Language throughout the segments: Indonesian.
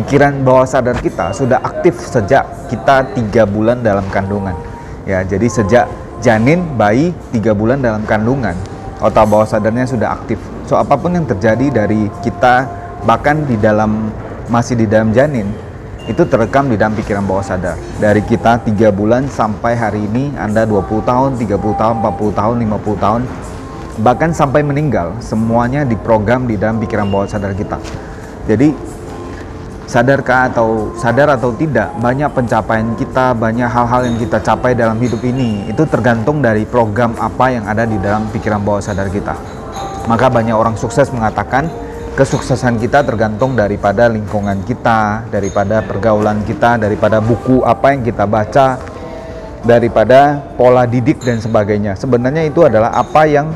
pikiran bawah sadar kita sudah aktif sejak kita 3 bulan dalam kandungan. Ya, jadi sejak janin bayi 3 bulan dalam kandungan, otak bawah sadarnya sudah aktif. So apapun yang terjadi dari kita, bahkan masih di dalam janin, itu terekam di dalam pikiran bawah sadar. Dari kita 3 bulan sampai hari ini, Anda 20 tahun, 30 tahun, 40 tahun, 50 tahun, bahkan sampai meninggal, semuanya diprogram di dalam pikiran bawah sadar kita. Jadi sadar atau tidak, banyak pencapaian kita, banyak hal-hal yang kita capai dalam hidup ini, itu tergantung dari program apa yang ada di dalam pikiran bawah sadar kita. Maka banyak orang sukses mengatakan kesuksesan kita tergantung daripada lingkungan kita, daripada pergaulan kita, daripada buku apa yang kita baca, daripada pola didik dan sebagainya. Sebenarnya itu adalah apa yang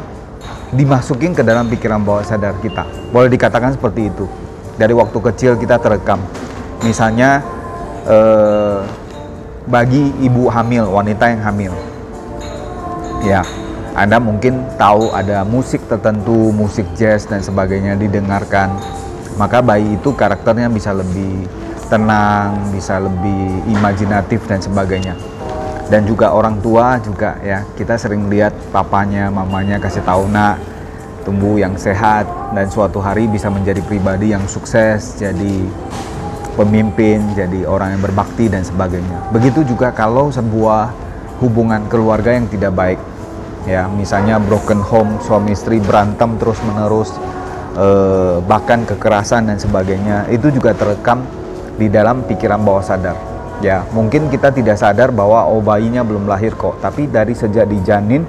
dimasukin ke dalam pikiran bawah sadar kita. Boleh dikatakan seperti itu. Dari waktu kecil kita terekam. Misalnya bagi ibu hamil, wanita yang hamil, ya, Anda mungkin tahu ada musik tertentu, musik jazz dan sebagainya didengarkan. Maka bayi itu karakternya bisa lebih tenang, bisa lebih imajinatif dan sebagainya. Dan juga orang tua juga, ya, kita sering lihat papanya, mamanya kasih tahu, nak, tumbuh yang sehat dan suatu hari bisa menjadi pribadi yang sukses, jadi pemimpin, jadi orang yang berbakti dan sebagainya. Begitu juga kalau sebuah hubungan keluarga yang tidak baik, ya, misalnya broken home, suami istri berantem terus menerus, bahkan kekerasan dan sebagainya, itu juga terekam di dalam pikiran bawah sadar. Ya, mungkin kita tidak sadar bahwa bayinya belum lahir kok, tapi dari sejak di janin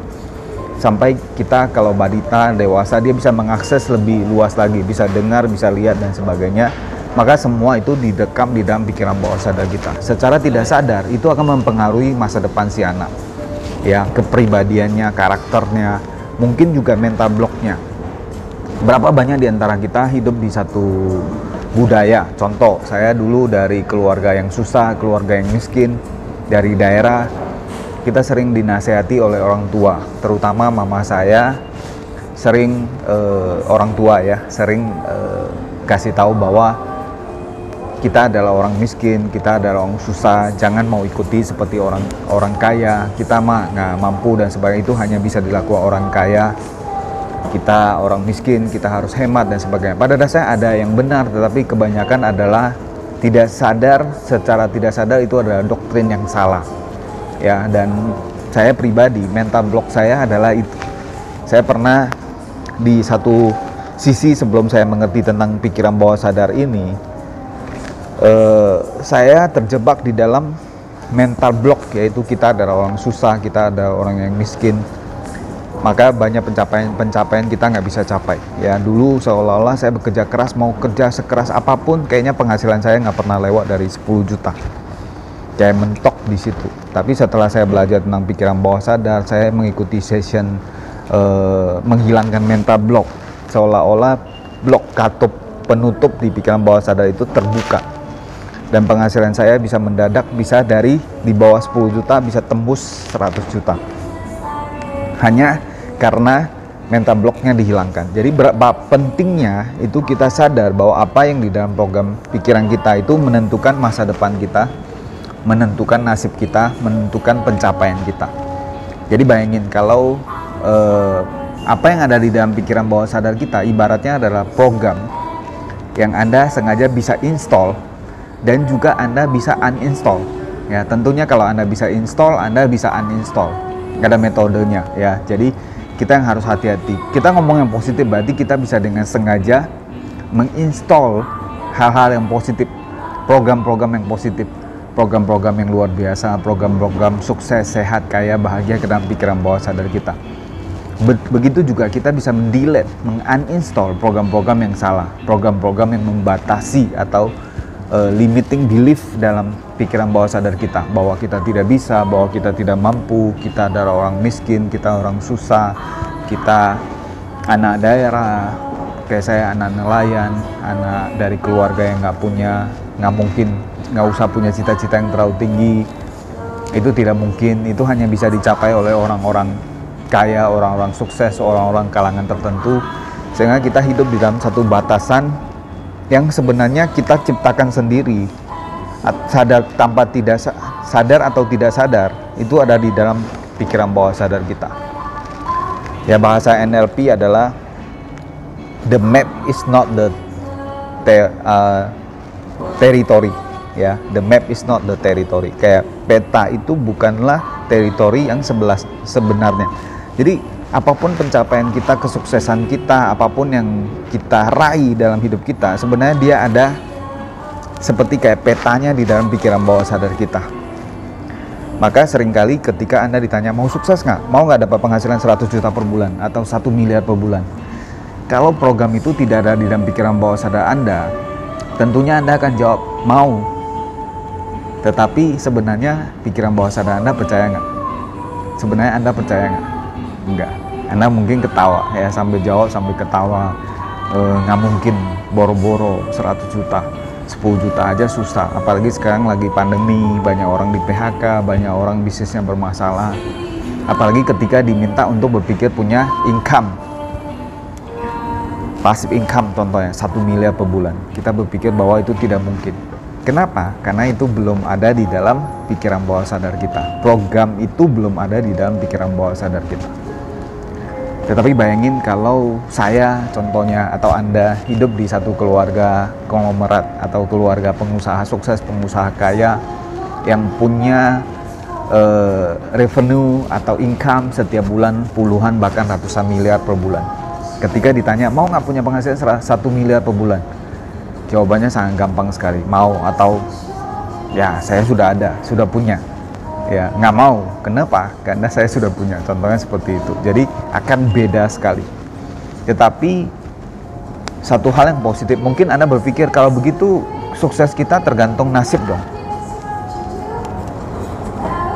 sampai kita kalau balita dewasa, dia bisa mengakses lebih luas lagi, bisa dengar, bisa lihat dan sebagainya. Maka semua itu didekam di dalam pikiran bawah sadar kita. Secara tidak sadar itu akan mempengaruhi masa depan si anak, ya, kepribadiannya, karakternya, mungkin juga mental blocknya. Berapa banyak di antara kita hidup di satu budaya? Contoh, saya dulu dari keluarga yang susah, keluarga yang miskin, dari daerah. Kita sering dinasehati oleh orang tua, terutama mama saya sering orang tua, ya, sering kasih tahu bahwa kita adalah orang miskin, kita adalah orang susah, jangan mau ikuti seperti orang kaya, kita mah nggak mampu dan sebagainya, itu hanya bisa dilakukan orang kaya, kita orang miskin, kita harus hemat dan sebagainya. Pada dasarnya ada yang benar, tetapi kebanyakan adalah tidak sadar, secara tidak sadar itu adalah doktrin yang salah. Ya, dan saya pribadi, mental block saya adalah itu. Saya pernah di satu sisi sebelum saya mengerti tentang pikiran bawah sadar ini, saya terjebak di dalam mental block, yaitu kita adalah orang susah, kita adalah orang yang miskin. Maka banyak pencapaian kita nggak bisa capai. Ya, dulu seolah-olah saya bekerja keras, mau kerja sekeras apapun, kayaknya penghasilan saya nggak pernah lewat dari 10 juta. Kayak mentok di situ. Tapi setelah saya belajar tentang pikiran bawah sadar, saya mengikuti session menghilangkan mental block, seolah-olah blok katup penutup di pikiran bawah sadar itu terbuka, dan penghasilan saya bisa mendadak, bisa dari di bawah 10 juta bisa tembus 100 juta hanya karena mental blocknya dihilangkan. Jadi berapa pentingnya itu kita sadar bahwa apa yang di dalam program pikiran kita itu menentukan masa depan kita, menentukan nasib kita, menentukan pencapaian kita. Jadi bayangin kalau apa yang ada di dalam pikiran bawah sadar kita ibaratnya adalah program yang Anda sengaja bisa install dan juga Anda bisa uninstall. Ya, tentunya kalau Anda bisa install, Anda bisa uninstall. Ada metodenya, ya. Jadi kita yang harus hati-hati. Kita ngomong yang positif, berarti kita bisa dengan sengaja menginstall hal-hal yang positif, program-program yang positif, program-program yang luar biasa, program-program sukses, sehat, kaya, bahagia ke dalam pikiran bawah sadar kita. Begitu juga kita bisa mendelete, menguninstall program-program yang salah, program-program yang membatasi atau limiting belief dalam pikiran bawah sadar kita, bahwa kita tidak bisa, bahwa kita tidak mampu, kita adalah orang miskin, kita orang susah, kita anak daerah, kayak saya anak nelayan, anak dari keluarga yang nggak mungkin, nggak usah punya cita-cita yang terlalu tinggi, itu tidak mungkin, itu hanya bisa dicapai oleh orang-orang kaya, orang-orang sukses, orang-orang kalangan tertentu, sehingga kita hidup di dalam satu batasan yang sebenarnya kita ciptakan sendiri, sadar tanpa tidak sadar atau tidak sadar, itu ada di dalam pikiran bawah sadar kita. Ya, bahasa NLP adalah the map is not the territory, ya. The map is not the territory. Kayak peta itu bukanlah teritori yang sebenarnya. Jadi apapun pencapaian kita, kesuksesan kita, apapun yang kita raih dalam hidup kita, sebenarnya dia ada seperti kayak petanya di dalam pikiran bawah sadar kita. Maka seringkali ketika Anda ditanya mau sukses nggak, mau nggak dapat penghasilan 100 juta per bulan atau 1 miliar per bulan, kalau program itu tidak ada di dalam pikiran bawah sadar Anda, tentunya Anda akan jawab mau. Tetapi sebenarnya pikiran bawah sadar Anda percaya nggak? Sebenarnya Anda percaya nggak? Enggak. Anda mungkin ketawa ya, sambil jawab sambil ketawa, nggak mungkin, boro-boro 100 juta, 10 juta aja susah. Apalagi sekarang lagi pandemi, banyak orang di PHK, banyak orang bisnisnya bermasalah. Apalagi ketika diminta untuk berpikir punya income, passive income contohnya 1 miliar per bulan, kita berpikir bahwa itu tidak mungkin. Kenapa? Karena itu belum ada di dalam pikiran bawah sadar kita. Program itu belum ada di dalam pikiran bawah sadar kita. Tetapi bayangin kalau saya contohnya atau Anda hidup di satu keluarga konglomerat atau keluarga pengusaha sukses, pengusaha kaya yang punya revenue atau income setiap bulan puluhan bahkan ratusan miliar per bulan. Ketika ditanya mau nggak punya penghasilan 1 miliar per bulan, jawabannya sangat gampang sekali, mau atau ya saya sudah ada, sudah punya. Ya, nggak mau. Kenapa? Karena saya sudah punya. Contohnya seperti itu. Jadi akan beda sekali. Tetapi satu hal yang positif, mungkin Anda berpikir kalau begitu sukses kita tergantung nasib dong.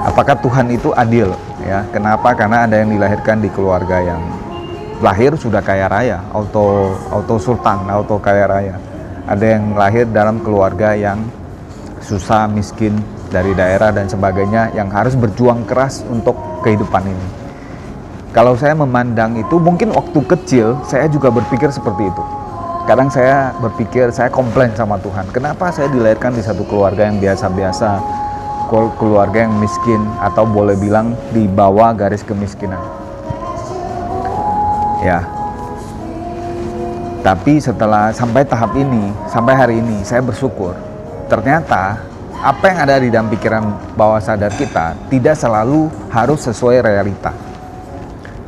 Apakah Tuhan itu adil? Ya, kenapa? Karena ada yang dilahirkan di keluarga yang lahir sudah kaya raya, auto sultan, auto kaya raya. Ada yang lahir dalam keluarga yang susah, miskin, dari daerah dan sebagainya, yang harus berjuang keras untuk kehidupan ini. Kalau saya memandang itu, mungkin waktu kecil saya juga berpikir seperti itu. Kadang saya berpikir, saya komplain sama Tuhan, kenapa saya dilahirkan di satu keluarga yang biasa-biasa, keluarga yang miskin, atau boleh bilang di bawah garis kemiskinan. Ya. Tapi setelah sampai tahap ini, sampai hari ini, saya bersyukur. Ternyata apa yang ada di dalam pikiran bawah sadar kita tidak selalu harus sesuai realita.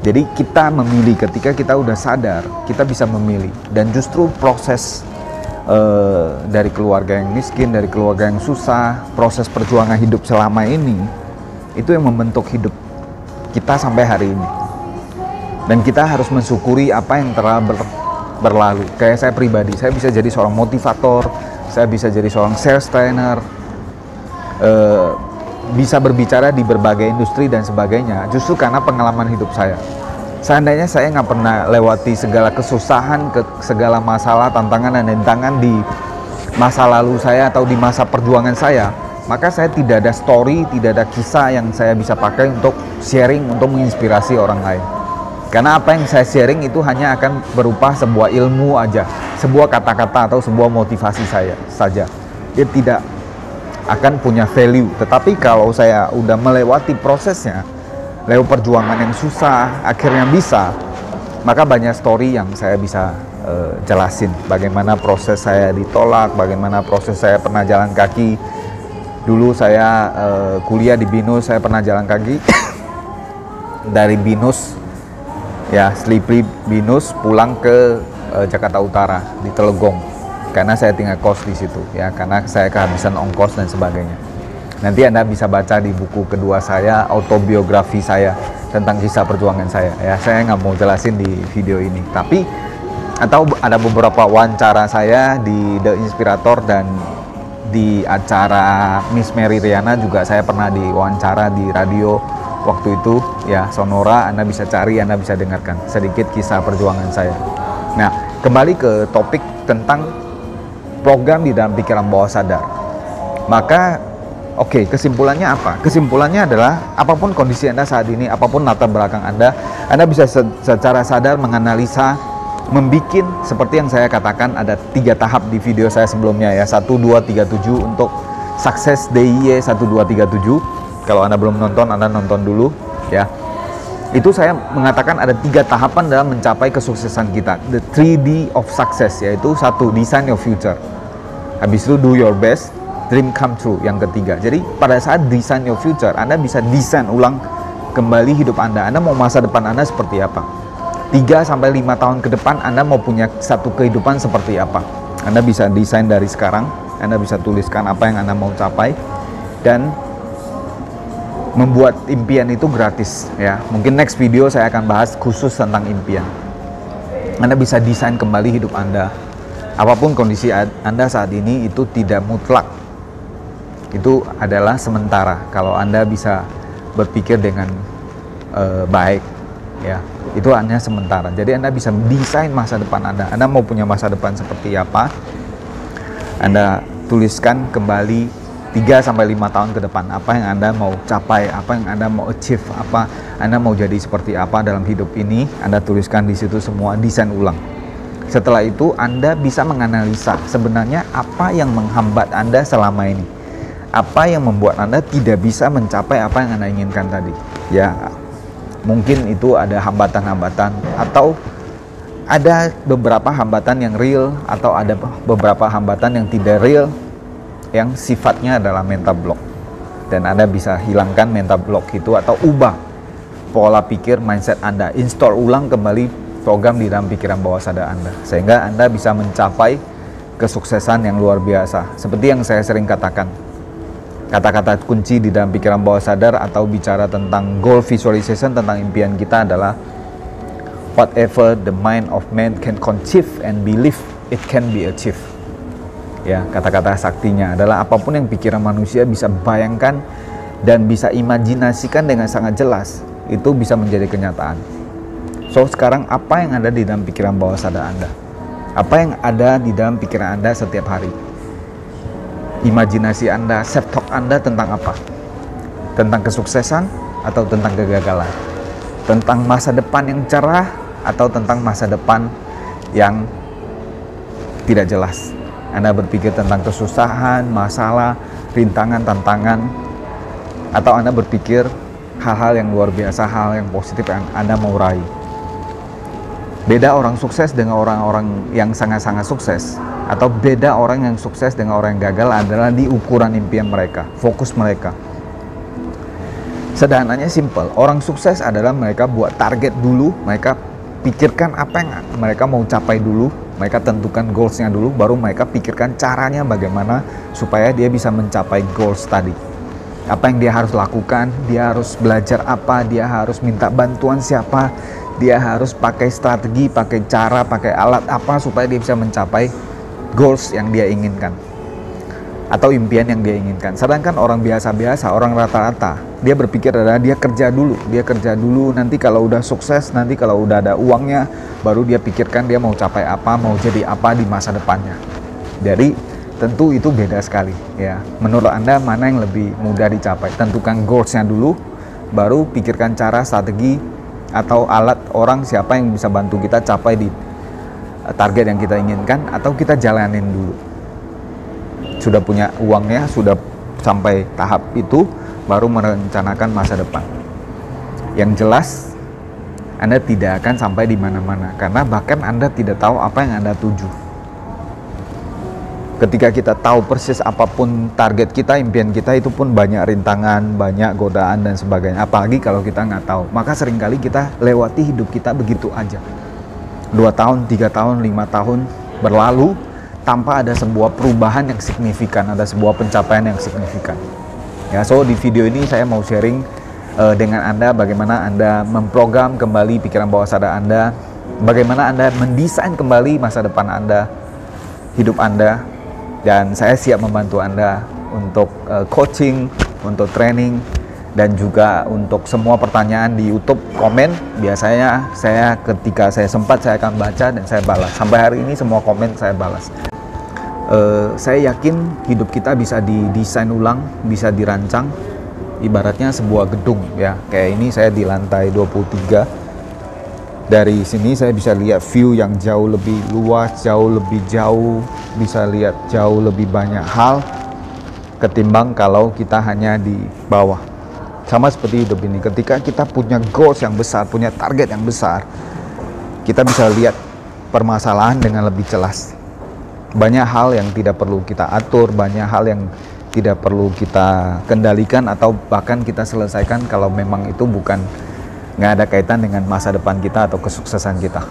Jadi kita memilih, ketika kita udah sadar, kita bisa memilih. Dan justru proses dari keluarga yang miskin, dari keluarga yang susah, proses perjuangan hidup selama ini, itu yang membentuk hidup kita sampai hari ini. Dan kita harus mensyukuri apa yang telah berlalu. Kayak saya pribadi, saya bisa jadi seorang motivator, saya bisa jadi seorang sales trainer, bisa berbicara di berbagai industri dan sebagainya, justru karena pengalaman hidup saya. Seandainya saya nggak pernah lewati segala kesusahan, segala masalah, tantangan dan rintangan di masa lalu saya atau di masa perjuangan saya, maka saya tidak ada story, tidak ada kisah yang saya bisa pakai untuk sharing, untuk menginspirasi orang lain. Karena apa yang saya sharing itu hanya akan berupa sebuah ilmu aja, sebuah kata-kata atau sebuah motivasi saya saja. Dia tidak akan punya value. Tetapi kalau saya udah melewati prosesnya, lewat perjuangan yang susah, akhirnya bisa, maka banyak story yang saya bisa jelasin. Bagaimana proses saya ditolak, bagaimana proses saya pernah jalan kaki. Dulu saya kuliah di BINUS, saya pernah jalan kaki dari BINUS, ya Slippery BINUS, pulang ke Jakarta Utara di Telegong. Karena saya tinggal kos di situ, ya, karena saya kehabisan ongkos dan sebagainya. Nanti Anda bisa baca di buku kedua saya, autobiografi saya tentang kisah perjuangan saya. Ya, saya nggak mau jelasin di video ini, tapi atau ada beberapa wawancara saya di The Inspirator dan di acara Miss Mary Riana juga saya pernah diwawancara di radio waktu itu, ya, Sonora. Anda bisa cari, Anda bisa dengarkan sedikit kisah perjuangan saya. Nah, kembali ke topik tentang program di dalam pikiran bawah sadar. Maka oke, kesimpulannya apa? Kesimpulannya adalah apapun kondisi Anda saat ini, apapun latar belakang Anda bisa secara sadar menganalisa membikin seperti yang saya katakan ada 3 tahap di video saya sebelumnya ya, 1, 2, 3, 7 untuk sukses DIY 1, 2, 3, 7. Kalau Anda belum nonton, Anda nonton dulu ya. Itu saya mengatakan ada 3 tahapan dalam mencapai kesuksesan kita, the 3D of success, yaitu 1, design your future, habis itu do your best, dream come true, yang ketiga. Jadi pada saat design your future, Anda bisa desain ulang kembali hidup Anda mau masa depan Anda seperti apa, 3-5 tahun ke depan Anda mau punya satu kehidupan seperti apa. Anda bisa desain dari sekarang, Anda bisa tuliskan apa yang Anda mau capai, dan membuat impian itu gratis ya. Mungkin next video saya akan bahas khusus tentang impian. Anda bisa desain kembali hidup Anda. Apapun kondisi Anda saat ini itu tidak mutlak. Itu adalah sementara. Kalau Anda bisa berpikir dengan baik ya, itu hanya sementara. Jadi Anda bisa desain masa depan Anda. Anda mau punya masa depan seperti apa, Anda tuliskan kembali 3-5 tahun ke depan, apa yang Anda mau capai, apa yang Anda mau achieve, apa Anda mau jadi seperti apa dalam hidup ini. Anda tuliskan di situ semua, desain ulang. Setelah itu Anda bisa menganalisa sebenarnya apa yang menghambat Anda selama ini, apa yang membuat Anda tidak bisa mencapai apa yang Anda inginkan tadi ya. Mungkin itu ada hambatan-hambatan, atau ada beberapa hambatan yang real, atau ada beberapa hambatan yang tidak real yang sifatnya adalah mental block, dan Anda bisa hilangkan mental block itu atau ubah pola pikir, mindset Anda, install ulang kembali program di dalam pikiran bawah sadar Anda, sehingga Anda bisa mencapai kesuksesan yang luar biasa. Seperti yang saya sering katakan, kata-kata kunci di dalam pikiran bawah sadar atau bicara tentang goal visualization, tentang impian kita adalah whatever the mind of man can conceive and believe it can be achieved. Ya, kata-kata saktinya adalah apapun yang pikiran manusia bisa bayangkan dan bisa imajinasikan dengan sangat jelas, itu bisa menjadi kenyataan. So, sekarang apa yang ada di dalam pikiran bawah sadar Anda? Apa yang ada di dalam pikiran Anda setiap hari? Imajinasi Anda, self-talk Anda tentang apa? Tentang kesuksesan atau tentang kegagalan? Tentang masa depan yang cerah atau tentang masa depan yang tidak jelas? Anda berpikir tentang kesusahan, masalah, rintangan, tantangan, atau Anda berpikir hal-hal yang luar biasa, hal yang positif yang Anda mau raih? Beda orang sukses dengan orang-orang yang sangat-sangat sukses, atau beda orang yang sukses dengan orang yang gagal adalah di ukuran impian mereka, fokus mereka. Sederhananya simple, orang sukses adalah mereka buat target dulu, mereka pikirkan apa yang mereka mau capai dulu, mereka tentukan goalsnya dulu, baru mereka pikirkan caranya bagaimana supaya dia bisa mencapai goals tadi. Apa yang dia harus lakukan, dia harus belajar apa, dia harus minta bantuan siapa, dia harus pakai strategi, pakai cara, pakai alat apa supaya dia bisa mencapai goals yang dia inginkan atau impian yang dia inginkan. Sedangkan orang biasa-biasa, orang rata-rata, dia berpikir adalah dia kerja dulu, nanti kalau udah sukses, nanti kalau udah ada uangnya, baru dia pikirkan dia mau capai apa, mau jadi apa di masa depannya. Jadi tentu itu beda sekali ya. Menurut Anda mana yang lebih mudah dicapai? Tentukan goalsnya dulu, baru pikirkan cara, strategi, atau alat, orang siapa yang bisa bantu kita capai di target yang kita inginkan, atau kita jalanin dulu. Sudah punya uangnya, sudah sampai tahap itu, baru merencanakan masa depan. Yang jelas, Anda tidak akan sampai di mana-mana, karena bahkan Anda tidak tahu apa yang Anda tuju. Ketika kita tahu persis apapun target kita, impian kita, itu pun banyak rintangan, banyak godaan dan sebagainya. Apalagi kalau kita nggak tahu, maka seringkali kita lewati hidup kita begitu aja. 2 tahun, 3 tahun, 5 tahun berlalu tanpa ada sebuah perubahan yang signifikan, ada sebuah pencapaian yang signifikan. Ya, so di video ini saya mau sharing dengan Anda bagaimana Anda memprogram kembali pikiran bawah sadar Anda, bagaimana Anda mendesain kembali masa depan Anda, hidup Anda, dan saya siap membantu Anda untuk coaching, untuk training, dan juga untuk semua pertanyaan di YouTube komen. Biasanya saya ketika saya sempat saya akan baca dan saya balas. Sampai hari ini semua komen saya balas. Saya yakin hidup kita bisa didesain ulang, bisa dirancang. Ibaratnya sebuah gedung ya. Kayak ini saya di lantai 23. Dari sini saya bisa lihat view yang jauh lebih luas, jauh lebih jauh, bisa lihat jauh lebih banyak hal ketimbang kalau kita hanya di bawah. Sama seperti hidup ini, ketika kita punya goals yang besar, punya target yang besar, kita bisa lihat permasalahan dengan lebih jelas. Banyak hal yang tidak perlu kita atur, banyak hal yang tidak perlu kita kendalikan atau bahkan kita selesaikan kalau memang itu nggak ada kaitan dengan masa depan kita atau kesuksesan kita.